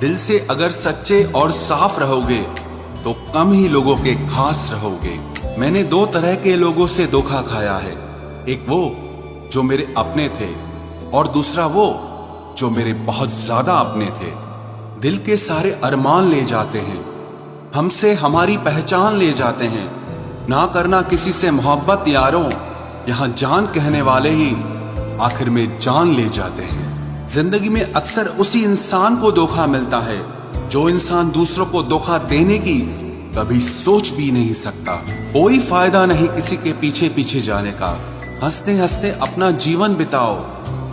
दिल से अगर सच्चे और साफ रहोगे तो कम ही लोगों के खास रहोगे। मैंने दो तरह के लोगों से धोखा खाया है, एक वो जो मेरे अपने थे और दूसरा वो जो मेरे बहुत ज्यादा अपने थे। दिल के सारे अरमान ले जाते हैं, हमसे हमारी पहचान ले जाते हैं। ना करना किसी से मोहब्बत यारों, यहां जान कहने वाले ही आखिर में जान ले जाते हैं। जिंदगी में अक्सर उसी इंसान को धोखा मिलता है जो इंसान दूसरों को धोखा देने की कभी सोच भी नहीं सकता। कोई फायदा नहीं किसी के पीछे पीछे जाने का। हंसते हंसते अपना जीवन बिताओ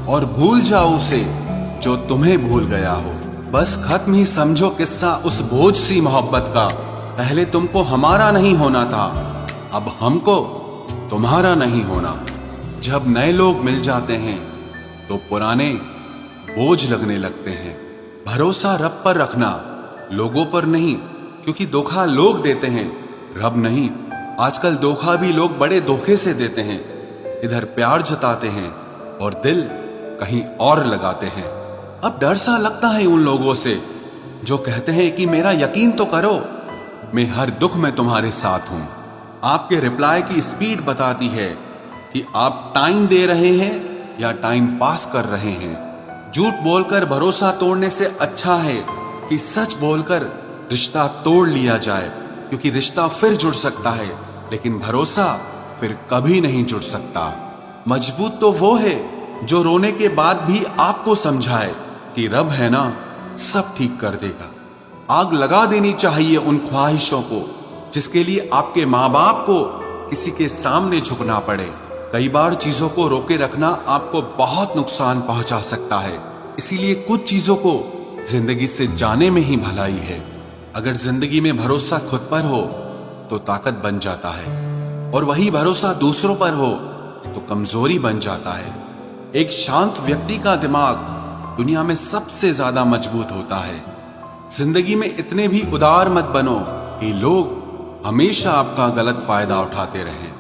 और भूल जाओ उसे जो तुम्हें भूल गया हो। बस खत्म ही समझो किस्सा उस बोझ सी मोहब्बत का। पहले तुमको हमारा नहीं होना था, अब हमको तुम्हारा नहीं होना। जब नए लोग मिल जाते हैं तो पुराने बोझ लगने लगते हैं। भरोसा रब पर रखना, लोगों पर नहीं, क्योंकि धोखा लोग देते हैं, रब नहीं। आजकल धोखा भी लोग बड़े धोखे से देते हैं। इधर प्यार जताते हैं और दिल कहीं और लगाते हैं। अब डर सा लगता है उन लोगों से जो कहते हैं कि मेरा यकीन तो करो, मैं हर दुख में तुम्हारे साथ हूं। आपके रिप्लाई की स्पीड बताती है कि आप टाइम दे रहे हैं या टाइम पास कर रहे हैं। झूठ बोलकर भरोसा तोड़ने से अच्छा है कि सच बोलकर रिश्ता तोड़ लिया जाए, क्योंकि रिश्ता फिर जुड़ सकता है लेकिन भरोसा फिर कभी नहीं जुड़ सकता। मजबूत तो वो है जो रोने के बाद भी आपको समझाए कि रब है ना, सब ठीक कर देगा। आग लगा देनी चाहिए उन ख्वाहिशों को जिसके लिए आपके माँ बाप को किसी के सामने झुकना पड़े। कई बार चीजों को रोके रखना आपको बहुत नुकसान पहुंचा सकता है, इसीलिए कुछ चीजों को जिंदगी से जाने में ही भलाई है। अगर जिंदगी में भरोसा खुद पर हो तो ताकत बन जाता है, और वही भरोसा दूसरों पर हो तो कमजोरी बन जाता है। एक शांत व्यक्ति का दिमाग दुनिया में सबसे ज्यादा मजबूत होता है। जिंदगी में इतने भी उदार मत बनो कि लोग हमेशा आपका गलत फायदा उठाते रहें।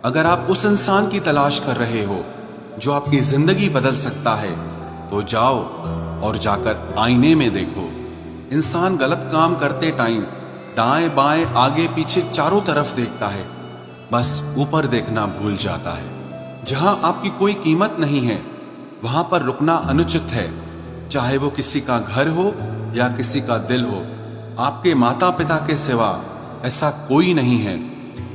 अगर आप उस इंसान की तलाश कर रहे हो जो आपकी जिंदगी बदल सकता है तो जाओ और जाकर आईने में देखो। इंसान गलत काम करते टाइम दाएं बाएं आगे पीछे चारों तरफ देखता है, बस ऊपर देखना भूल जाता है। जहां आपकी कोई कीमत नहीं है वहां पर रुकना अनुचित है, चाहे वो किसी का घर हो या किसी का दिल हो। आपके माता पिता के सिवा ऐसा कोई नहीं है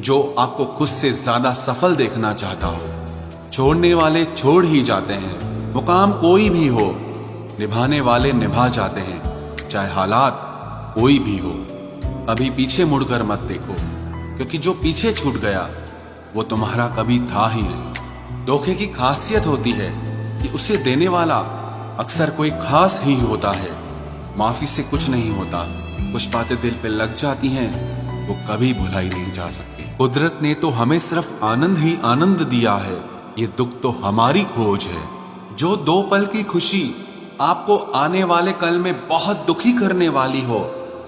जो आपको खुद से ज्यादा सफल देखना चाहता हो। छोड़ने वाले छोड़ ही जाते हैं, मुकाम कोई भी हो, निभाने वाले निभा जाते हैं, चाहे हालात कोई भी हो। अभी पीछे मुड़कर मत देखो, क्योंकि जो पीछे छूट गया वो तुम्हारा कभी था ही नहीं। धोखे की खासियत होती है कि उसे देने वाला अक्सर कोई खास ही होता है। माफी से कुछ नहीं होता, कुछ बातें दिल पे लग जाती हैं वो कभी भुलाई नहीं जा सकती। कुदरत ने तो हमें सिर्फ आनंद ही आनंद दिया है, ये दुख तो हमारी खोज है। जो दो पल की खुशी आपको आने वाले कल में बहुत दुखी करने वाली हो,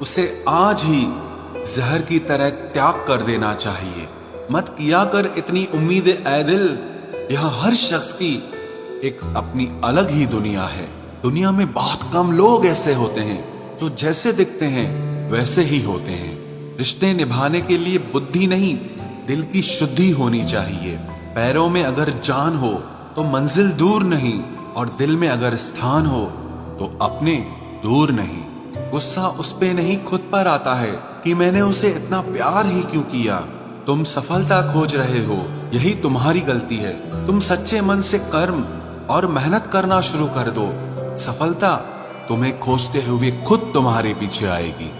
उसे आज ही जहर की तरह त्याग कर देना चाहिए। मत किया कर इतनी उम्मीद ए दिल, यहाँ हर शख्स की एक अपनी अलग ही दुनिया है। दुनिया में बहुत कम लोग ऐसे होते हैं जो जैसे दिखते हैं वैसे ही होते हैं। रिश्ते निभाने के लिए बुद्धि नहीं, दिल की शुद्धि होनी चाहिए। पैरों में अगर जान हो तो मंजिल दूर नहीं, और दिल में अगर स्थान हो तो अपने दूर नहीं। गुस्सा उस पे नहीं खुद पर आता है कि मैंने उसे इतना प्यार ही क्यों किया। तुम सफलता खोज रहे हो, यही तुम्हारी गलती है। तुम सच्चे मन से कर्म और मेहनत करना शुरू कर दो, सफलता तुम्हें खोजते हुए खुद तुम्हारे पीछे आएगी।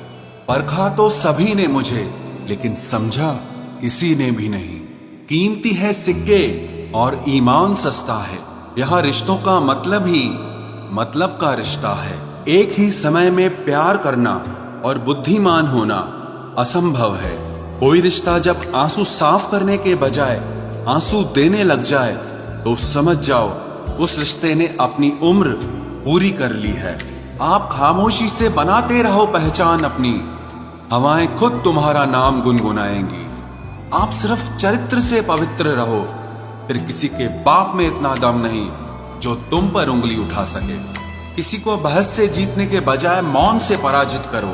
परखा तो सभी ने मुझे, लेकिन समझा किसी ने भी नहीं। कीमती है सिक्के और ईमान सस्ता है, यहाँ रिश्तों का मतलब ही मतलब का रिश्ता है। एक ही समय में प्यार करना और बुद्धिमान होना असंभव है। कोई रिश्ता जब आंसू साफ करने के बजाय आंसू देने लग जाए तो समझ जाओ उस रिश्ते ने अपनी उम्र पूरी कर ली है। आप खामोशी से बनाते रहो पहचान अपनी, हवाएं खुद तुम्हारा नाम गुनगुनाएंगी। आप सिर्फ चरित्र से पवित्र रहो, फिर किसी के बाप में इतना दम नहीं जो तुम पर उंगली उठा सके। किसी को बहस से जीतने के बजाय मौन से पराजित करो,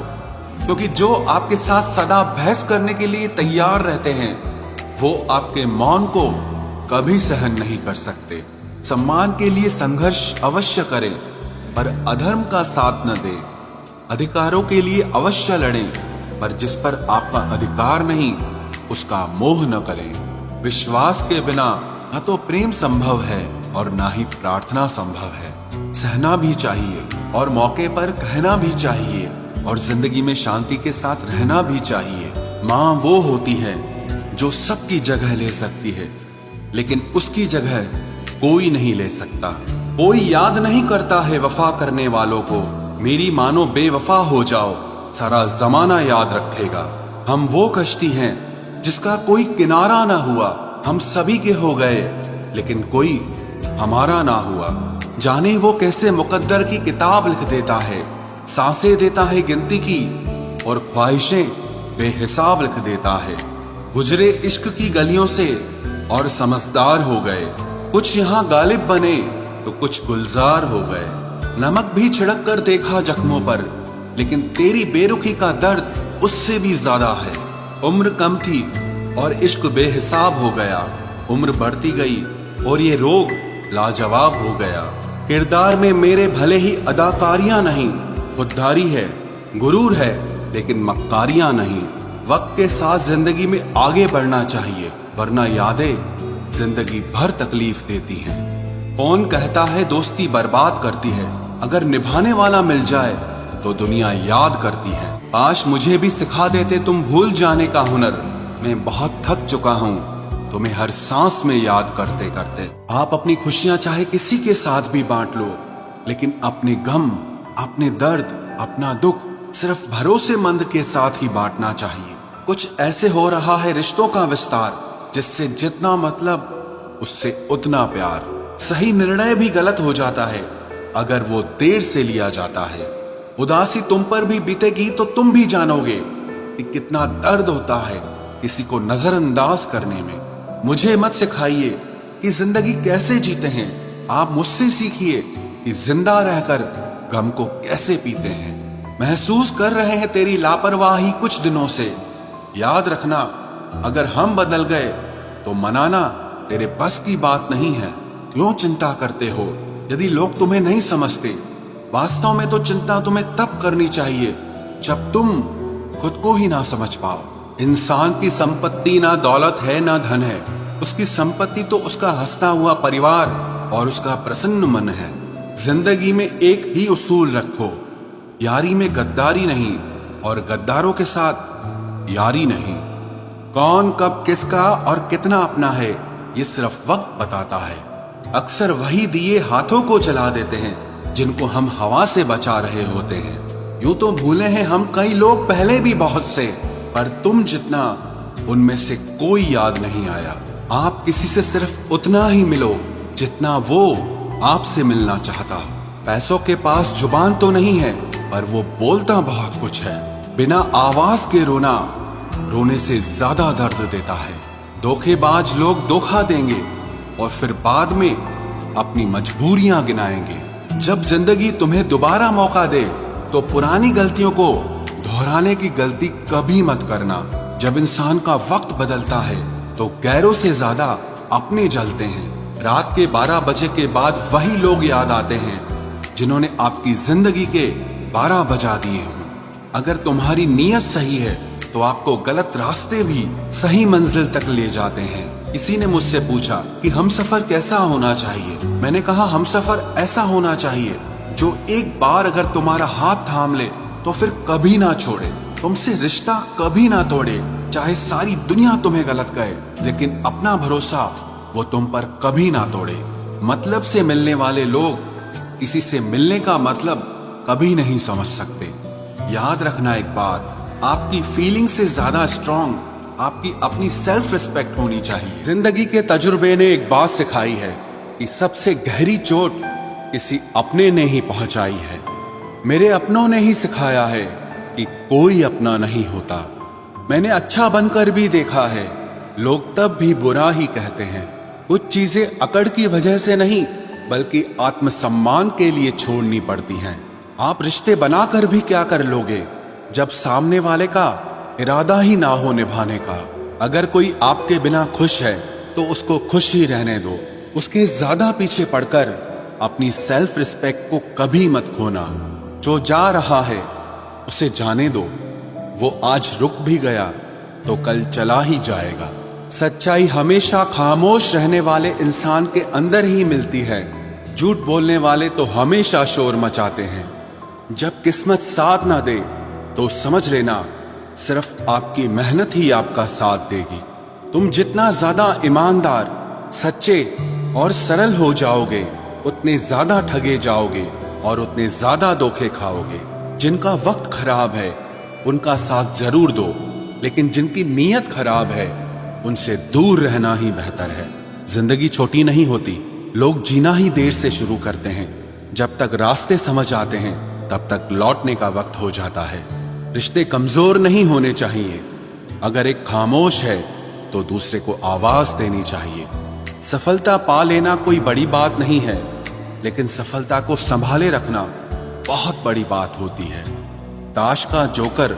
क्योंकि जो आपके साथ सदा बहस करने के लिए तैयार रहते हैं वो आपके मौन को कभी सहन नहीं कर सकते। सम्मान के लिए संघर्ष अवश्य करें, पर अधर्म का साथ न दें। अधिकारों के लिए अवश्य लड़ें, पर जिस पर आपका अधिकार नहीं उसका मोह न करें। विश्वास के बिना न तो प्रेम संभव है और ना ही प्रार्थना संभव है। सहना भी चाहिए और मौके पर कहना भी चाहिए, और जिंदगी में शांति के साथ रहना भी चाहिए। माँ वो होती है जो सबकी जगह ले सकती है, लेकिन उसकी जगह कोई नहीं ले सकता। कोई याद नहीं करता है वफा करने वालों को। मेरी मानो बेवफा हो जाओ, सारा जमाना याद रखेगा। हम वो कश्ती हैं जिसका कोई किनारा ना हुआ। हम सभी के हो गए लेकिन कोई हमारा ना हुआ। जाने वो कैसे मुकद्दर की किताब लिख देता है, सांसें देता है गिनती की और ख्वाहिशें बेहिसाब लिख देता है। गुजरे इश्क की गलियों से और समझदार हो गए। कुछ यहाँ गालिब बने तो कुछ गुलजार हो गए। नमक भी छिड़क कर देखा जख्मों पर, लेकिन तेरी बेरुखी का दर्द उससे भी ज्यादा है। उम्र कम थी और इश्क बेहिसाब हो गया। उम्र बढ़ती गई और ये रोग लाजवाब हो गया। किरदार में मेरे भले ही अदाकारियां नहीं, खुददारी है, गुरूर है, लेकिन मक्कारियां नहीं। वक्त के साथ जिंदगी में आगे बढ़ना चाहिए, वरना यादें जिंदगी भर तकलीफ देती हैं। कौन कहता है दोस्ती बर्बाद करती है, अगर निभाने वाला मिल जाए तो दुनिया याद करती है। काश मुझे भी सिखा देते तुम भूल जाने का हुनर। मैं बहुत थक चुका हूँ तुम्हें हर सांस में याद करते करते। आप अपनी खुशियां चाहे किसी के साथ भी बांट लो, लेकिन अपने गम, अपने दर्द, अपना दुख सिर्फ भरोसेमंद के साथ ही बांटना चाहिए। कुछ ऐसे हो रहा है रिश्तों का विस्तार, जिससे जितना मतलब उससे उतना प्यार। सही निर्णय भी गलत हो जाता है अगर वो देर से लिया जाता है। उदासी तुम पर भी बीतेगी तो तुम भी जानोगे कि कितना दर्द होता है किसी को नजरअंदाज करने में। मुझे मत सिखाइए कि जिंदगी कैसे जीते हैं, आप मुझसे सीखिए कि जिंदा रहकर गम को कैसे पीते हैं। महसूस कर रहे हैं तेरी लापरवाही कुछ दिनों से। याद रखना, अगर हम बदल गए तो मनाना तेरे बस की बात नहीं है। क्यों चिंता करते हो यदि लोग तुम्हें नहीं समझते? वास्तव में तो चिंता तुम्हें तब करनी चाहिए जब तुम खुद को ही ना समझ पाओ। इंसान की संपत्ति ना दौलत है ना धन है, उसकी संपत्ति तो उसका हंसता हुआ परिवार और उसका प्रसन्न मन है। जिंदगी में एक ही उसूल रखो, यारी में गद्दारी नहीं और गद्दारों के साथ यारी नहीं। कौन कब किसका और कितना अपना है ये सिर्फ वक्त बताता है। अक्सर वही दिए हाथों को जला देते हैं जिनको हम हवा से बचा रहे होते हैं। यूं तो भूले हैं हम कई लोग पहले भी बहुत से, पर तुम जितना उनमें से कोई याद नहीं आया। आप किसी से सिर्फ उतना ही मिलो जितना वो आपसे मिलना चाहता हो। पैसों के पास जुबान तो नहीं है, पर वो बोलता बहुत कुछ है। बिना आवाज के रोना रोने से ज्यादा दर्द देता है। धोखेबाज लोग धोखा देंगे और फिर बाद में अपनी मजबूरियां गिनाएंगे। जब जिंदगी तुम्हें दोबारा मौका दे तो पुरानी गलतियों को दोहराने की गलती कभी मत करना। जब इंसान का वक्त बदलता है तो गैरों से ज्यादा अपने जलते हैं। रात के 12 बजे के बाद वही लोग याद आते हैं जिन्होंने आपकी जिंदगी के 12 बजा दिए हों। अगर तुम्हारी नीयत सही है तो आपको गलत रास्ते भी सही मंजिल तक ले जाते हैं। किसी ने मुझसे पूछा कि हमसफर कैसा होना चाहिए। मैंने कहा हमसफर ऐसा होना चाहिए जो एक बार अगर तुम्हारा हाथ थाम ले तो फिर कभी ना छोड़े, तुमसे रिश्ता कभी ना तोड़े। चाहे सारी दुनिया तुम्हें गलत कहे, लेकिन अपना भरोसा वो तुम पर कभी ना तोड़े। मतलब से मिलने वाले लोग किसी से मिलने का मतलब कभी नहीं समझ सकते। याद रखना एक बात, आपकी फीलिंग से ज्यादा स्ट्रॉन्ग आपकी अपनी सेल्फ रिस्पेक्ट होनी चाहिए। जिंदगी के तजुर्बे ने एक बात सिखाई है कि सबसे गहरी चोट किसी अपने ने ही पहुंचाई है। मेरे अपनों ने ही सिखाया है कि कोई अपना नहीं होता। मैंने अच्छा बनकर भी देखा है, लोग तब भी बुरा ही कहते हैं। कुछ चीजें अकड़ की वजह से नहीं बल्कि आत्मसम्मान के लिए छोड़नी पड़ती हैं। आप रिश्ते बनाकर भी क्या कर लोगे जब सामने वाले का इरादा ही ना हो निभाने का। अगर कोई आपके बिना खुश है तो उसको खुश ही रहने दो। उसके ज्यादा पीछे पड़कर अपनी सेल्फ रिस्पेक्ट को कभी मत खोना। जो जा रहा है उसे जाने दो। वो आज रुक भी गया तो कल चला ही जाएगा। सच्चाई हमेशा खामोश रहने वाले इंसान के अंदर ही मिलती है। झूठ बोलने वाले तो हमेशा शोर मचाते हैं। जब किस्मत साथ ना दे तो समझ लेना सिर्फ आपकी मेहनत ही आपका साथ देगी। तुम जितना ज्यादा ईमानदार, सच्चे और सरल हो जाओगे उतने ज्यादा ठगे जाओगे और उतने ज्यादा धोखे खाओगे। जिनका वक्त खराब है उनका साथ जरूर दो, लेकिन जिनकी नीयत खराब है उनसे दूर रहना ही बेहतर है। जिंदगी छोटी नहीं होती, लोग जीना ही देर से शुरू करते हैं। जब तक रास्ते समझ आते हैं तब तक लौटने का वक्त हो जाता है। रिश्ते कमजोर नहीं होने चाहिए। अगर एक खामोश है तो दूसरे को आवाज देनी चाहिए। सफलता पा लेना कोई बड़ी बात नहीं है, लेकिन सफलता को संभाले रखना बहुत बड़ी बात होती है। ताश का जोकर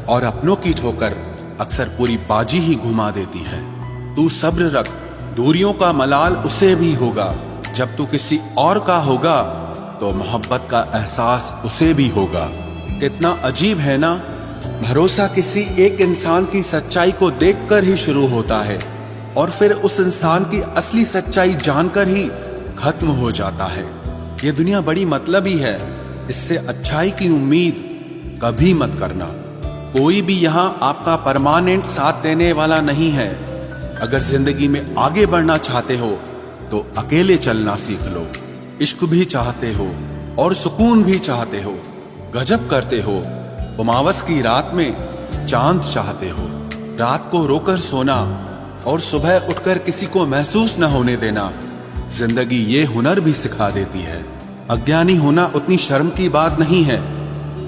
और अपनों की ठोकर अक्सर पूरी बाजी ही घुमा देती है। तू सब्र रख, दूरियों का मलाल उसे भी होगा। जब तू किसी और का होगा तो मोहब्बत का एहसास उसे भी होगा। कितना अजीब है ना, भरोसा किसी एक इंसान की सच्चाई को देखकर ही शुरू होता है और फिर उस इंसान की असली सच्चाई जानकर ही खत्म हो जाता है। ये दुनिया बड़ी मतलबी है, इससे अच्छाई की उम्मीद कभी मत करना। कोई भी यहाँ आपका परमानेंट साथ देने वाला नहीं है। अगर जिंदगी में आगे बढ़ना चाहते हो तो अकेले चलना सीख लो। इश्क भी चाहते हो और सुकून भी चाहते हो, गजब करते हो। उमावस की रात में चांद चाहते हो। रात को रोकर सोना और सुबह उठकर किसी को महसूस न होने देना जिंदगी ये हुनर भी सिखा देती है। अज्ञानी होना उतनी शर्म की बात नहीं है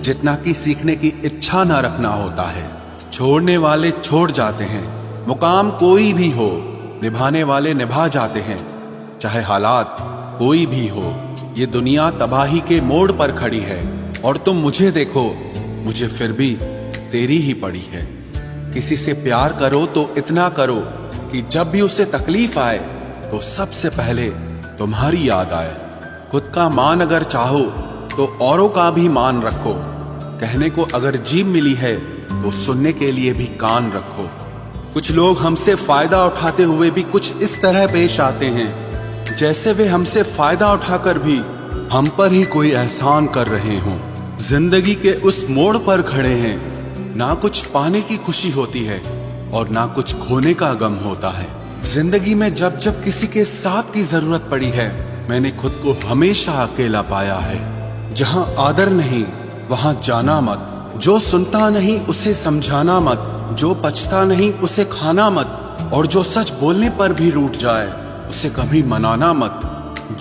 जितना कि सीखने की इच्छा ना रखना होता है। छोड़ने वाले छोड़ जाते हैं, मुकाम कोई भी हो, निभाने वाले निभा जाते हैं। चाहे हालात कोई भी हो, ये दुनिया तबाही के मोड़ पर खड़ी है और तुम मुझे देखो, मुझे फिर भी तेरी ही पड़ी है। किसी से प्यार करो तो इतना करो कि जब भी उसे तकलीफ आए तो सबसे पहले तुम्हारी याद आए। खुद का मान अगर चाहो तो औरों का भी मान रखो। कहने को अगर जीभ मिली है तो सुनने के लिए भी कान रखो। कुछ लोग हमसे फायदा उठाते हुए भी कुछ इस तरह पेश आते हैं जैसे वे हमसे फायदा उठाकर भी हम पर ही कोई एहसान कर रहे हों। जिंदगी के उस मोड़ पर खड़े हैं, ना कुछ पाने की खुशी होती है और ना कुछ खोने का गम होता है। जिंदगी में जब जब किसी के साथ की जरूरत पड़ी है, मैंने खुद को हमेशा अकेला पाया है। जहां आदर नहीं वहां जाना मत। जो सुनता नहीं उसे समझाना मत। जो पछता नहीं उसे खाना मत। और जो सच बोलने पर भी रूठ जाए उसे कभी मनाना मत।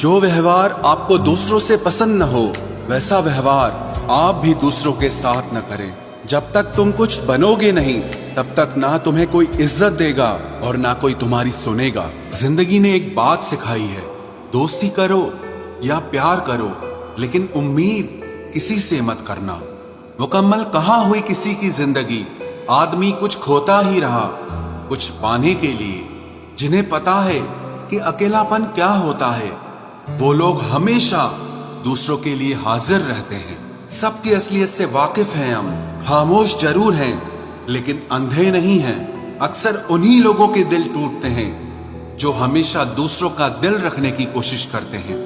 जो व्यवहार आपको दूसरों से पसंद न हो वैसा व्यवहार आप भी दूसरों के साथ न करें। जब तक तुम कुछ बनोगे नहीं तब तक ना तुम्हें कोई इज्जत देगा और ना कोई तुम्हारी सुनेगा। जिंदगी ने एक बात सिखाई है, दोस्ती करो या प्यार करो, लेकिन उम्मीद किसी से मत करना। मुकम्मल कहाँ हुई किसी की जिंदगी, आदमी कुछ खोता ही रहा कुछ पाने के लिए। जिन्हें पता है कि अकेलापन क्या होता है, वो लोग हमेशा दूसरों के लिए हाजिर रहते हैं। सबकी असलियत से वाकिफ हैं हम, खामोश जरूर हैं लेकिन अंधे नहीं हैं। अक्सर उन्हीं लोगों के दिल टूटते हैं जो हमेशा दूसरों का दिल रखने की कोशिश करते हैं।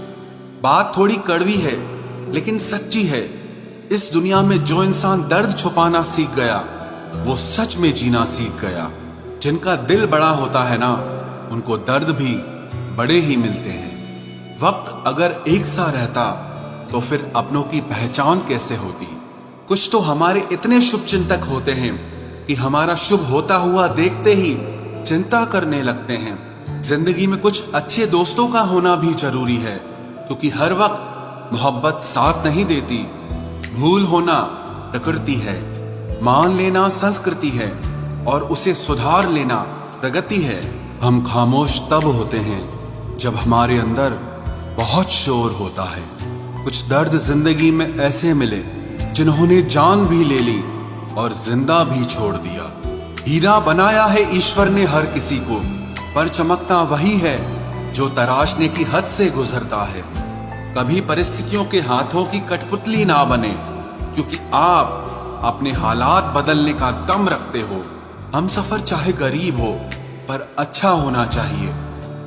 बात थोड़ी कड़वी है लेकिन सच्ची है। इस दुनिया में जो इंसान दर्द छुपाना सीख गया वो सच में जीना सीख गया। जिनका दिल बड़ा होता है ना, उनको दर्द भी बड़े ही मिलते हैं। वक्त अगर एक सा रहता तो फिर अपनों की पहचान कैसे होती। कुछ तो हमारे इतने शुभ चिंतक होते हैं कि हमारा शुभ होता हुआ देखते ही चिंता करने लगते हैं। जिंदगी में कुछ अच्छे दोस्तों का होना भी जरूरी है, क्योंकि हर वक्त मोहब्बत साथ नहीं देती। भूल होना प्रकृति है, मान लेना संस्कृति है और उसे सुधार लेना प्रगति है। हम खामोश तब होते हैं जब हमारे अंदर बहुत शोर होता है। कुछ दर्द जिंदगी में ऐसे मिले जिन्होंने जान भी ले ली और जिंदा भी छोड़ दिया। हीरा बनाया है ईश्वर ने हर किसी को, पर चमकता वही है जो तराशने की हद से गुजरता है। कभी परिस्थितियों के हाथों की कठपुतली ना बने, क्योंकि आप अपने हालात बदलने का दम रखते हो। हम सफर चाहे गरीब हो पर अच्छा होना चाहिए,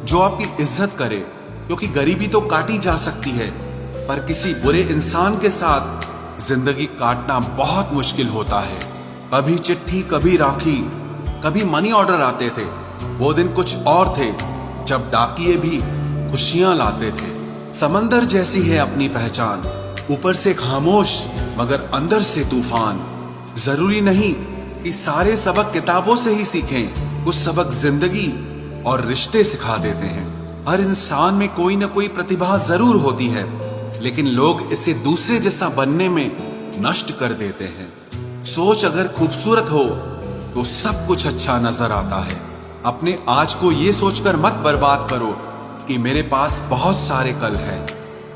जो आपकी इज्जत करे, क्योंकि गरीबी तो काटी जा सकती है पर किसी बुरे इंसान के साथ जिंदगी काटना बहुत मुश्किल होता है। कभी चिट्ठी, कभी राखी, कभी मनी ऑर्डर आते थे। वो दिन कुछ और थे जब डाकिये भी खुशियां लाते थे। समंदर जैसी है अपनी पहचान, ऊपर से खामोश मगर अंदर से तूफान। जरूरी नहीं कि सारे सबक किताबों से ही सीखें, कुछ सबक जिंदगी और रिश्ते सिखा देते हैं। हर इंसान में कोई ना कोई प्रतिभा जरूर होती है, लेकिन लोग इसे दूसरे जैसा बनने में नष्ट कर देते हैं। सोच अगर खूबसूरत हो तो सब कुछ अच्छा नजर आता है। अपने आज को ये सोचकर मत बर्बाद करो कि मेरे पास बहुत सारे कल हैं।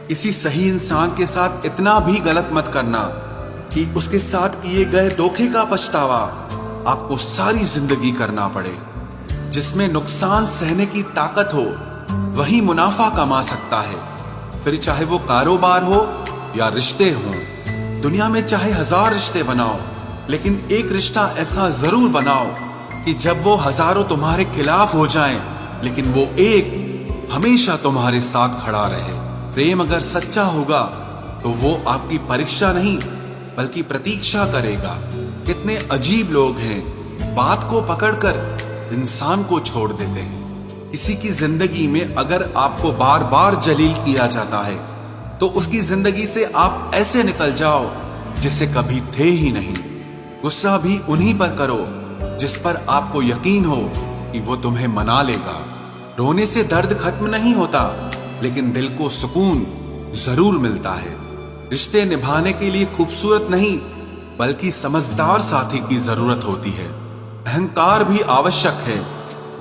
किसी सही इंसान के साथ इतना भी गलत मत करना कि उसके साथ किए गए धोखे का पछतावा आपको सारी जिंदगी करना पड़े। जिसमें नुकसान सहने की ताकत हो वही मुनाफा कमा सकता है, फिर चाहे वो कारोबार हो या रिश्ते हों। दुनिया में चाहे 1000 रिश्ते बनाओ, लेकिन एक रिश्ता ऐसा जरूर बनाओ कि जब वो हजारों तुम्हारे खिलाफ हो जाएं, लेकिन वो एक हमेशा तुम्हारे साथ खड़ा रहे। प्रेम अगर सच्चा होगा तो वो आपकी परीक्षा नहीं बल्कि प्रतीक्षा करेगा। कितने अजीब लोग हैं, बात को पकड़कर इंसान को छोड़ देते हैं। किसी की जिंदगी में अगर आपको बार बार जलील किया जाता है तो उसकी जिंदगी से आप ऐसे निकल जाओ जिसे कभी थे ही नहीं। गुस्सा भी उन्हीं पर करो जिस पर आपको यकीन हो कि वो तुम्हें मना लेगा। रोने से दर्द खत्म नहीं होता, लेकिन दिल को सुकून जरूर मिलता है। रिश्ते निभाने के लिए खूबसूरत नहीं बल्कि समझदार साथी की जरूरत होती है। अहंकार भी आवश्यक है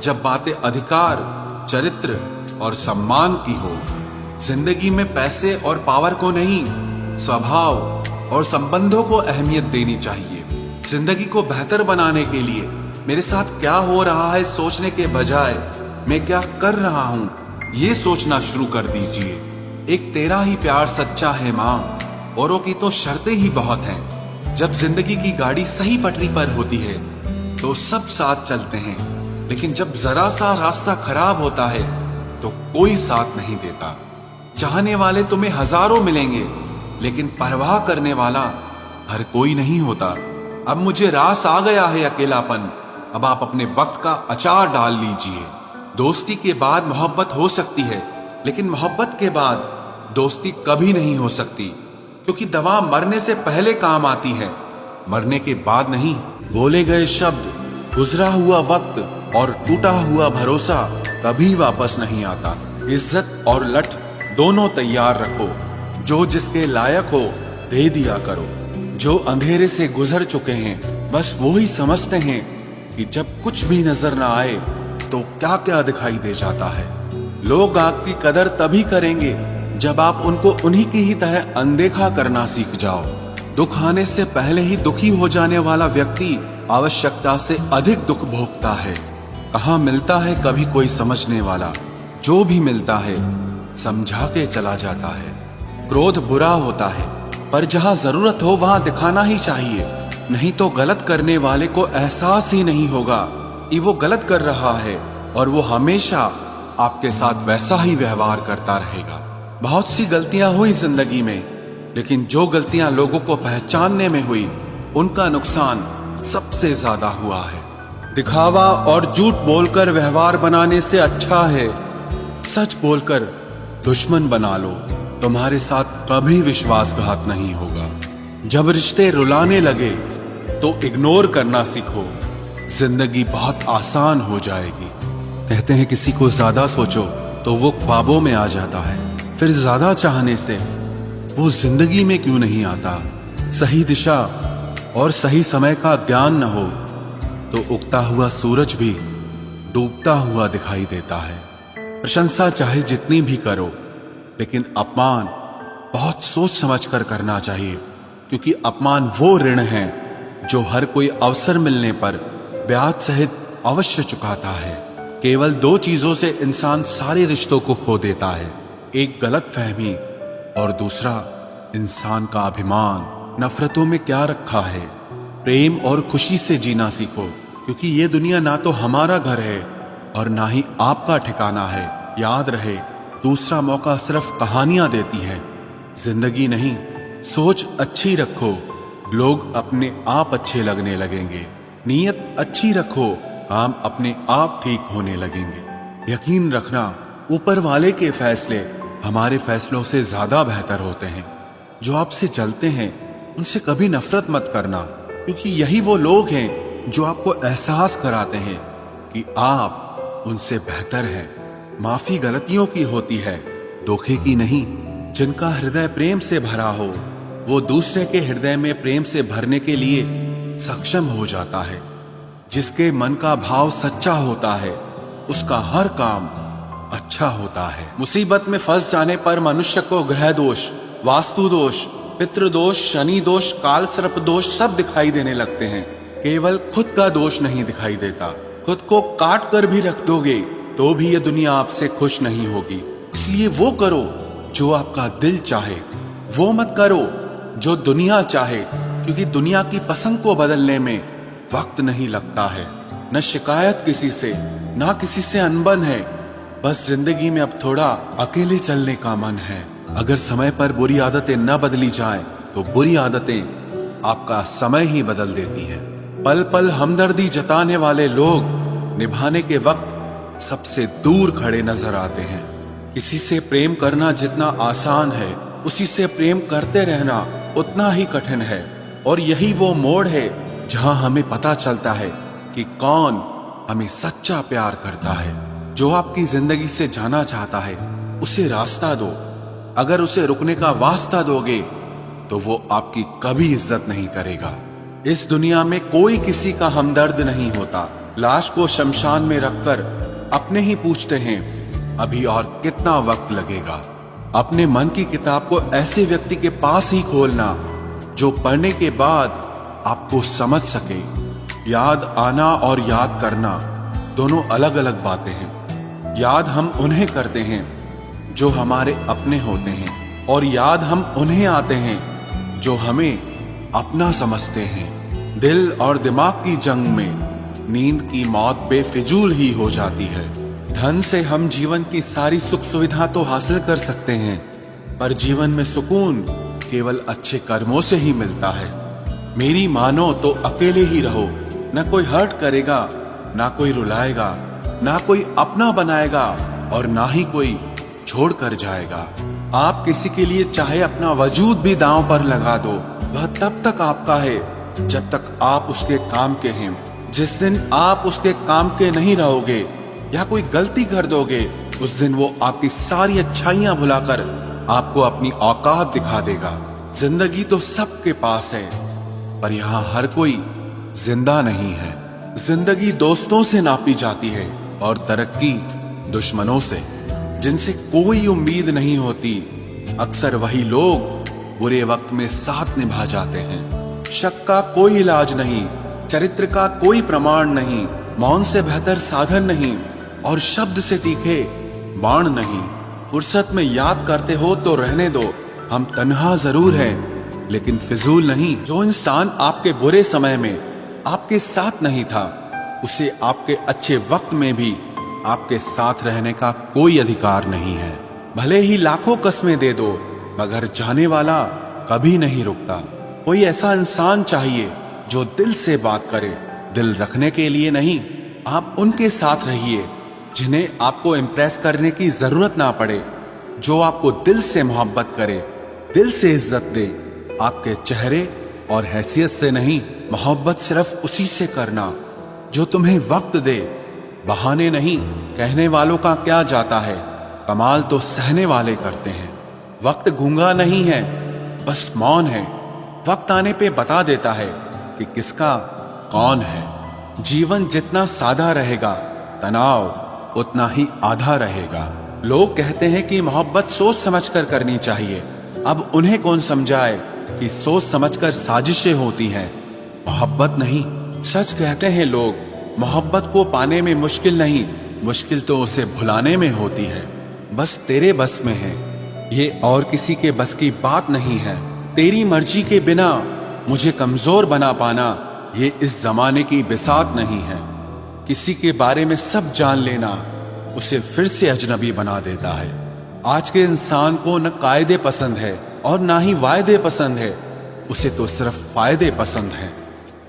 जब बातें अधिकार, चरित्र और सम्मान की हो। जिंदगी में पैसे और पावर को नहीं, स्वभाव और संबंधों को अहमियत देनी चाहिए। जिंदगी को बेहतर बनाने के लिए मेरे साथ क्या हो रहा है सोचने के बजाय मैं क्या कर रहा हूं ये सोचना शुरू कर दीजिए। एक तेरा ही प्यार सच्चा है मां, औरों की तो शर्तें ही बहुत हैं। जब जिंदगी की गाड़ी सही पटरी पर होती है तो सब साथ चलते हैं, लेकिन जब जरा सा रास्ता खराब होता है तो कोई साथ नहीं देता। चाहने वाले तुम्हें हजारों मिलेंगे, लेकिन परवाह करने वाला हर कोई नहीं होता। अब मुझे रास आ गया है अकेलापन, अब आप अपने वक्त का अचार डाल लीजिए। दोस्ती के बाद मोहब्बत हो सकती है, लेकिन मोहब्बत के बाद दोस्ती कभी नहीं हो सकती, क्योंकि दवा मरने से पहले काम आती है, मरने के बाद नहीं। बोले गए शब्द, गुजरा हुआ वक्त और टूटा हुआ भरोसा कभी वापस नहीं आता। इज्जत और लठ दोनों तैयार रखो, जो जिसके लायक हो दे दिया करो। जो अंधेरे से गुजर चुके हैं बस वो ही समझते हैं कि जब कुछ भी नजर ना आए तो क्या क्या दिखाई दे जाता है। लोग आपकी कदर तभी करेंगे जब आप उनको उन्हीं की ही तरह अनदेखा करना सीख जाओ। दुख आने से पहले ही दुखी हो जाने वाला व्यक्ति आवश्यकता से अधिक दुख भोगता है। कहाँ मिलता है कभी कोई समझने वाला, जो भी मिलता है समझा के चला जाता है। क्रोध बुरा होता है, पर जहाँ जरूरत हो वहां दिखाना ही चाहिए, नहीं तो गलत करने वाले को एहसास ही नहीं होगा कि वो गलत कर रहा है, और वो हमेशा आपके साथ वैसा ही व्यवहार करता रहेगा। बहुत सी गलतियां हुई जिंदगी में, लेकिन जो गलतियां लोगों को पहचानने में हुई उनका नुकसान सबसे ज्यादा हुआ है। दिखावा और झूठ बोलकर व्यवहार बनाने से अच्छा है सच बोलकर दुश्मन बना लो, तुम्हारे साथ कभी विश्वासघात नहीं होगा। जब रिश्ते रुलाने लगे तो इग्नोर करना सीखो, जिंदगी बहुत आसान हो जाएगी। कहते हैं किसी को ज्यादा सोचो तो वो ख्वाबों में आ जाता है, फिर ज्यादा चाहने से वो जिंदगी में क्यों नहीं आता। सही दिशा और सही समय का ज्ञान न हो तो उगता हुआ सूरज भी डूबता हुआ दिखाई देता है। प्रशंसा चाहे जितनी भी करो, लेकिन अपमान बहुत सोच समझ कर करना चाहिए, क्योंकि अपमान वो ऋण है जो हर कोई अवसर मिलने पर ब्याज सहित अवश्य चुकाता है। केवल दो चीजों से इंसान सारे रिश्तों को खो देता है, एक गलतफहमी और दूसरा इंसान का अभिमान। नफरतों में क्या रखा है? प्रेम और खुशी से जीना सीखो, क्योंकि ये दुनिया ना तो हमारा घर है और ना ही आपका ठिकाना है। याद रहे, दूसरा मौका सिर्फ कहानियां देती है, जिंदगी नहीं। सोच अच्छी रखो, लोग अपने आप अच्छे लगने लगेंगे। नीयत अच्छी रखो, काम अपने आप ठीक होने लगेंगे। यकीन रखना, ऊपर वाले के फैसले हमारे फैसलों से ज्यादा बेहतर होते हैं। जो आपसे चलते हैं उनसे कभी नफरत मत करना, क्योंकि यही वो लोग हैं जो आपको एहसास कराते हैं कि आप उनसे बेहतर हैं। माफी गलतियों की होती है, धोखे की नहीं। जिनका हृदय प्रेम से भरा हो वो दूसरे के हृदय में प्रेम से भरने के लिए सक्षम हो जाता है। जिसके मन का भाव सच्चा होता है उसका हर काम अच्छा होता है। मुसीबत में फंस जाने पर मनुष्य को ग्रह दोष, वास्तु दोष, पितृदोष, शनि दोष, काल सर्प दोष सब दिखाई देने लगते हैं। केवल खुद का दोष नहीं दिखाई देता। खुद को काट कर भी रख दोगे तो भी ये दुनिया आपसे खुश नहीं होगी। इसलिए वो करो जो आपका दिल चाहे, वो मत करो जो दुनिया चाहे, क्योंकि दुनिया की पसंद को बदलने में वक्त नहीं लगता है। न शिकायत किसी से, ना किसी से अनबन है। बस जिंदगी में अब थोड़ा अकेले चलने का मन है। अगर समय पर बुरी आदतें न बदली जाएं, तो बुरी आदतें आपका समय ही बदल देती हैं। पल पल हमदर्दी जताने वाले लोग निभाने के वक्त सबसे दूर खड़े नजर आते हैं। किसी से प्रेम करना जितना आसान है, उसी से प्रेम करते रहना उतना ही कठिन है। और यही वो मोड़ है जहां हमें पता चलता है कि कौन हमें सच्चा प्यार करता है। जो आपकी जिंदगी से जाना चाहता है उसे रास्ता दो। अगर उसे रुकने का वास्ता दोगे तो वो आपकी कभी इज्जत नहीं करेगा। इस दुनिया में कोई किसी का हमदर्द नहीं होता। लाश को शमशान में रखकर अपने ही पूछते हैं अभी और कितना वक्त लगेगा। अपने मन की किताब को ऐसे व्यक्ति के पास ही खोलना जो पढ़ने के बाद आपको समझ सके। याद आना और याद करना दोनों अलग अलग बातें हैं। याद हम उन्हें करते हैं जो हमारे अपने होते हैं, और याद हम उन्हें आते हैं जो हमें अपना समझते हैं। दिल और दिमाग की जंग में नींद की मौत बेफिजूल ही हो जाती है। धन से हम जीवन की सारी सुख सुविधा तो हासिल कर सकते हैं, पर जीवन में सुकून केवल अच्छे कर्मों से ही मिलता है। मेरी मानो तो अकेले ही रहो, न कोई हर्ट करेगा, ना कोई रुलाएगा, ना कोई अपना बनाएगा और ना ही कोई छोड़ कर जाएगा। आप किसी के लिए चाहे अपना वजूद भी दांव पर लगा दो, वह तब तक आपका है जब तक आप उसके काम के हैं। जिस दिन आप उसके काम के नहीं रहोगे या कोई गलती कर दोगे, उस दिन वो आपकी सारी अच्छाइयां भुलाकर आपको अपनी औकात दिखा देगा। जिंदगी तो सबके पास है, पर यहाँ हर कोई जिंदा नहीं है। जिंदगी दोस्तों से नापी जाती है और तरक्की दुश्मनों से। जिनसे कोई उम्मीद नहीं होती, अक्सर वही लोग बुरे वक्त में साथ निभा जाते हैं। शक का कोई इलाज नहीं, चरित्र का कोई प्रमाण नहीं, मौन से बेहतर साधन नहीं और शब्द से तीखे बाण नहीं। फुर्सत में याद करते हो तो रहने दो, हम तन्हा जरूर हैं लेकिन फिजूल नहीं। जो इंसान आपके बुरे समय में आपके साथ नहीं था, उसे आपके अच्छे वक्त में भी आपके साथ रहने का कोई अधिकार नहीं है। भले ही लाखों कस्में दे दो, मगर जाने वाला कभी नहीं रुकता। कोई ऐसा इंसान चाहिए जो दिल से बात करे, दिल रखने के लिए नहीं। आप उनके साथ रहिए जिन्हें आपको इम्प्रेस करने की जरूरत ना पड़े, जो आपको दिल से मोहब्बत करे, दिल से इज्जत दे। आपके चेहरे और हैसियत से नहीं, मोहब्बत सिर्फ उसी से करना जो तुम्हें वक्त दे, बहाने नहीं। कहने वालों का क्या जाता है, कमाल तो सहने वाले करते हैं। वक्त गूंगा नहीं है, बस मौन है। वक्त आने पे बता देता है कि किसका कौन है। जीवन जितना सादा रहेगा, तनाव उतना ही आधा रहेगा। लोग कहते हैं कि मोहब्बत सोच समझकर करनी चाहिए। अब उन्हें कौन समझाए कि सोच समझकर साजिशें होती हैं, मोहब्बत नहीं। सच कहते हैं लोग, मोहब्बत को पाने में मुश्किल नहीं, मुश्किल तो उसे भुलाने में होती है। बस तेरे बस में है ये, और किसी के बस की बात नहीं है। तेरी मर्जी के बिना मुझे कमजोर बना पाना, ये इस जमाने की बिसात नहीं है। किसी के बारे में सब जान लेना उसे फिर से अजनबी बना देता है। आज के इंसान को न कायदे पसंद है और ना ही वायदे पसंद है, उसे तो सिर्फ फायदे पसंद है।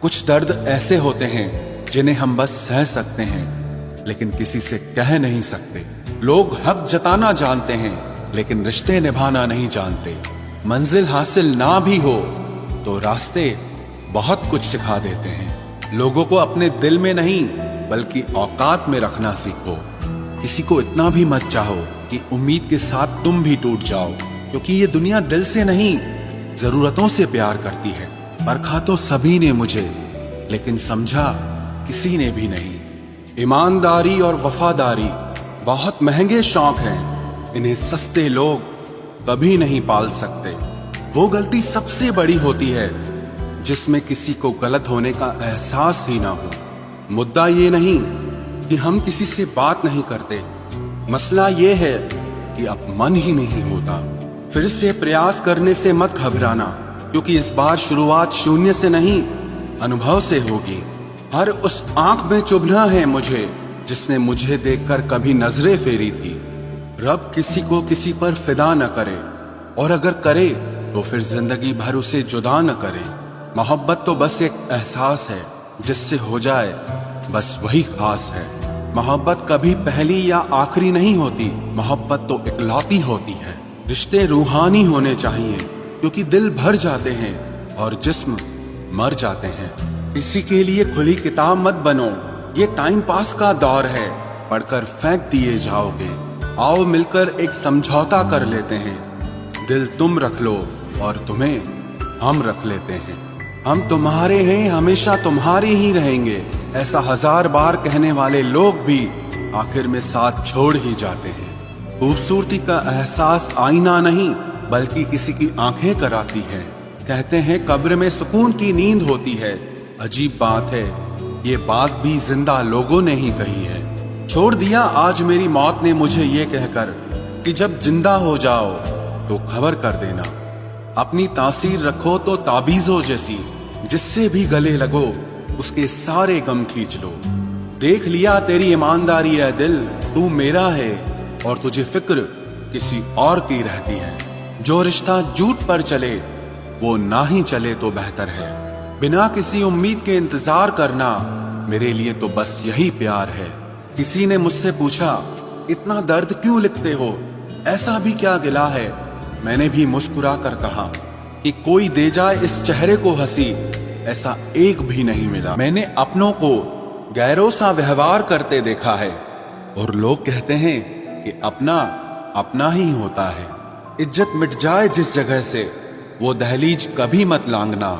कुछ दर्द ऐसे होते हैं जिन्हें हम बस सह सकते हैं, लेकिन किसी से कह नहीं सकते। लोग हक जताना जानते हैं, लेकिन रिश्ते निभाना नहीं जानते। मंजिल हासिल ना भी हो तो रास्ते बहुत कुछ सिखा देते हैं। लोगों को अपने दिल में नहीं बल्कि औकात में रखना सीखो। किसी को इतना भी मत चाहो कि उम्मीद के साथ तुम भी टूट जाओ, क्योंकि ये दुनिया दिल से नहीं जरूरतों से प्यार करती है। परखा तो सभी ने मुझे, लेकिन समझा किसी ने भी नहीं। ईमानदारी और वफादारी बहुत महंगे शौक हैं, इन्हें सस्ते लोग कभी नहीं पाल सकते। वो गलती सबसे बड़ी होती है जिसमें किसी को गलत होने का एहसास ही ना हो। मुद्दा ये नहीं कि हम किसी से बात नहीं करते, मसला ये है कि अब मन ही नहीं होता। फिर से प्रयास करने से मत घबराना, क्योंकि इस बार शुरुआत शून्य से नहीं, अनुभव से होगी। हर उस आंख में चुभना है मुझे जिसने मुझे देखकर कभी नजरें फेरी थी। रब किसी को किसी पर फिदा न करे, और अगर करे तो फिर जिंदगी भर उसे जुदा न करे। मोहब्बत तो बस एक एहसास है, जिससे हो जाए बस वही खास है। मोहब्बत कभी पहली या आखिरी नहीं होती, मोहब्बत तो इकलौती होती है। रिश्ते रूहानी होने चाहिए, क्योंकि दिल भर जाते हैं और जिस्म मर जाते हैं। किसी के लिए खुली किताब मत बनो, ये टाइम पास का दौर है, पढ़कर फेंक दिए जाओगे। आओ मिलकर एक समझौता कर लेते हैं, दिल तुम रख लो और तुम्हें हम रख लेते हैं। हम तुम्हारे हैं, हमेशा तुम्हारे ही रहेंगे, ऐसा 1000 बार कहने वाले लोग भी आखिर में साथ छोड़ ही जाते हैं। खूबसूरती का एहसास आईना नहीं बल्कि किसी की आंखें कराती है। कहते हैं कब्र में सुकून की नींद होती है, अजीब बात है ये बात भी जिंदा लोगों ने ही कही है। छोड़ दिया आज मेरी मौत ने मुझे ये कहकर कि जब जिंदा हो जाओ तो खबर कर देना। अपनी तासीर रखो तो ताबीजों जैसी, जिससे भी गले लगो उसके सारे गम खींच लो। देख लिया तेरी ईमानदारी है दिल, तू मेरा है और तुझे फिक्र किसी और की रहती है। जो रिश्ता झूठ पर चले वो ना ही चले तो बेहतर है। बिना किसी उम्मीद के इंतजार करना मेरे लिए तो बस यही प्यार है। किसी ने मुझसे पूछा इतना दर्द क्यों लिखते हो, ऐसा भी क्या गिला है? मैंने भी मुस्कुरा कर कहा कि कोई दे जाए इस चेहरे को हंसी, ऐसा एक भी नहीं मिला। मैंने अपनों को गैरों सा व्यवहार करते देखा है, और लोग कहते हैं कि अपना अपना ही होता है। इज्जत मिट जाए जिस जगह से वो दहलीज कभी मत लांघना।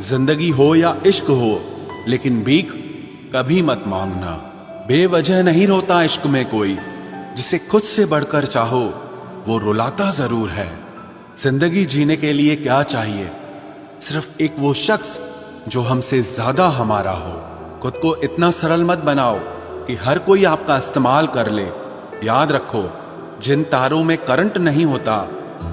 जिंदगी हो या इश्क हो, लेकिन भीख कभी मत मांगना। बेवजह नहीं रोता इश्क में कोई, जिसे खुद से बढ़कर चाहो वो रुलाता जरूर है। जिंदगी जीने के लिए क्या चाहिए? सिर्फ एक वो शख्स जो हमसे ज्यादा हमारा हो। खुद को इतना सरल मत बनाओ कि हर कोई आपका इस्तेमाल कर ले। याद रखो, जिन तारों में करंट नहीं होता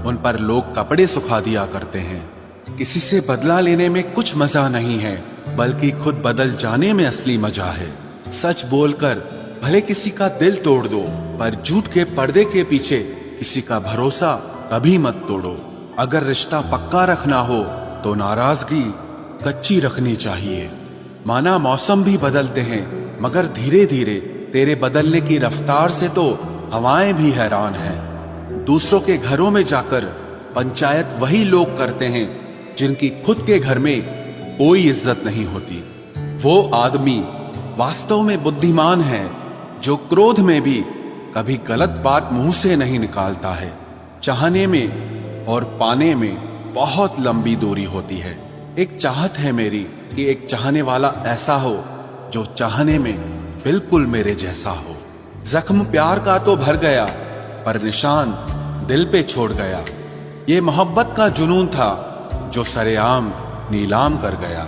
उन पर लोग कपड़े सुखा दिया करते हैं। किसी से बदला लेने में कुछ मजा नहीं है, बल्कि खुद बदल जाने में असली मजा है। सच बोलकर भले किसी का दिल तोड़ दो, पर झूठ के पर्दे के पीछे किसी का भरोसा कभी मत तोड़ो। अगर रिश्ता पक्का रखना हो तो नाराजगी कच्ची रखनी चाहिए। माना मौसम भी बदलते हैं, मगर धीरे धीरे तेरे बदलने की रफ्तार से तो हवाएं भी हैरान हैं। दूसरों के घरों में जाकर पंचायत वही लोग करते हैं जिनकी खुद के घर में कोई इज्जत नहीं होती। वो आदमी वास्तव में बुद्धिमान है जो क्रोध में भी कभी गलत बात मुंह से नहीं निकालता है। चाहने में और पाने में बहुत लंबी दूरी होती है। एक चाहत है मेरी कि एक चाहने वाला ऐसा हो जो चाहने में बिल्कुल मेरे जैसा हो। जख्म प्यार का तो भर गया, पर निशान दिल पे छोड़ गया। ये मोहब्बत का जुनून था जो सरेआम नीलाम कर गया।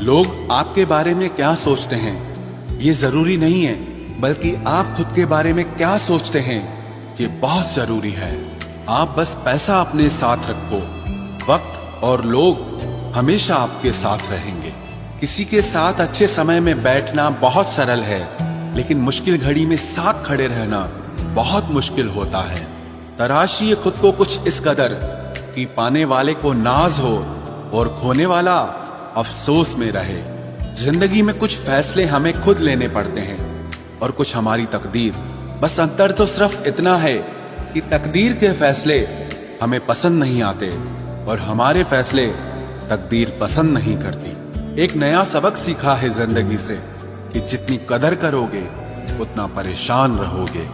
लोग आपके बारे में क्या सोचते हैं ये जरूरी नहीं है, बल्कि आप खुद के बारे में क्या सोचते हैं ये बहुत जरूरी है। आप बस पैसा अपने साथ रखो, वक्त और लोग हमेशा आपके साथ रहेंगे। किसी के साथ अच्छे समय में बैठना बहुत सरल है, लेकिन मुश्किल घड़ी में साथ खड़े रहना बहुत मुश्किल होता है। तराशिए खुद को कुछ इस कदर कि पाने वाले को नाज हो और खोने वाला अफसोस में रहे। जिंदगी में कुछ फैसले हमें खुद लेने पड़ते हैं और कुछ हमारी तकदीर। बस अंतर तो सिर्फ इतना है कि तकदीर के फैसले हमें पसंद नहीं आते और हमारे फैसले तकदीर पसंद नहीं करती। एक नया सबक सीखा है जिंदगी से कि जितनी कदर करोगे उतना परेशान रहोगे।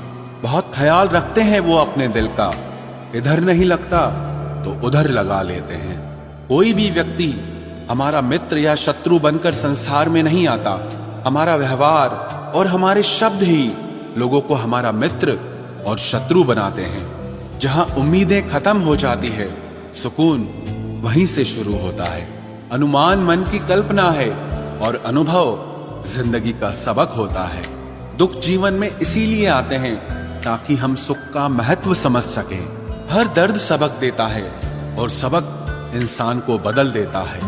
बहुत ख्याल रखते हैं वो अपने दिल का, इधर नहीं लगता तो उधर लगा लेते हैं। कोई भी व्यक्ति हमारा मित्र या शत्रु बनकर संसार में नहीं आता। हमारा व्यवहार और हमारे शब्द ही लोगों को हमारा मित्र और शत्रु बनाते हैं। जहां उम्मीदें खत्म हो जाती है, सुकून वहीं से शुरू होता है। अनुमान मन की कल्पना है और अनुभव जिंदगी का सबक होता है। दुख जीवन में इसीलिए आते हैं ताकि हम सुख का महत्व समझ सकें। हर दर्द सबक देता है और सबक इंसान को बदल देता है।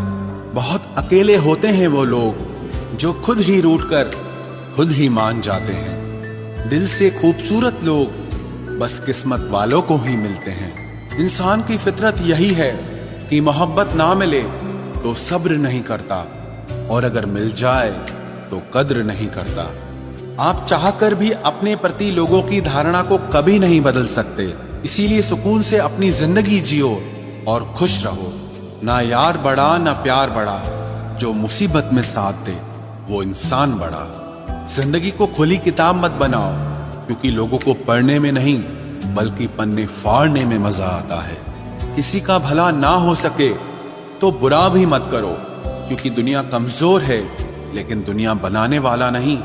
बहुत अकेले होते हैं वो लोग जो खुद ही रूठकर खुद ही मान जाते हैं। दिल से खूबसूरत लोग बस किस्मत वालों को ही मिलते हैं। इंसान की फितरत यही है कि मोहब्बत ना मिले तो सब्र नहीं करता और अगर मिल जाए तो कद्र नहीं करता। आप चाहकर भी अपने प्रति लोगों की धारणा को कभी नहीं बदल सकते। इसीलिए सुकून से अपनी जिंदगी जियो और खुश रहो। ना यार बड़ा ना प्यार बड़ा, जो मुसीबत में साथ दे वो इंसान बड़ा। जिंदगी को खुली किताब मत बनाओ, क्योंकि लोगों को पढ़ने में नहीं बल्कि पन्ने फाड़ने में मजा आता है। किसी का भला ना हो सके तो बुरा भी मत करो, क्योंकि दुनिया कमजोर है लेकिन दुनिया बनाने वाला नहीं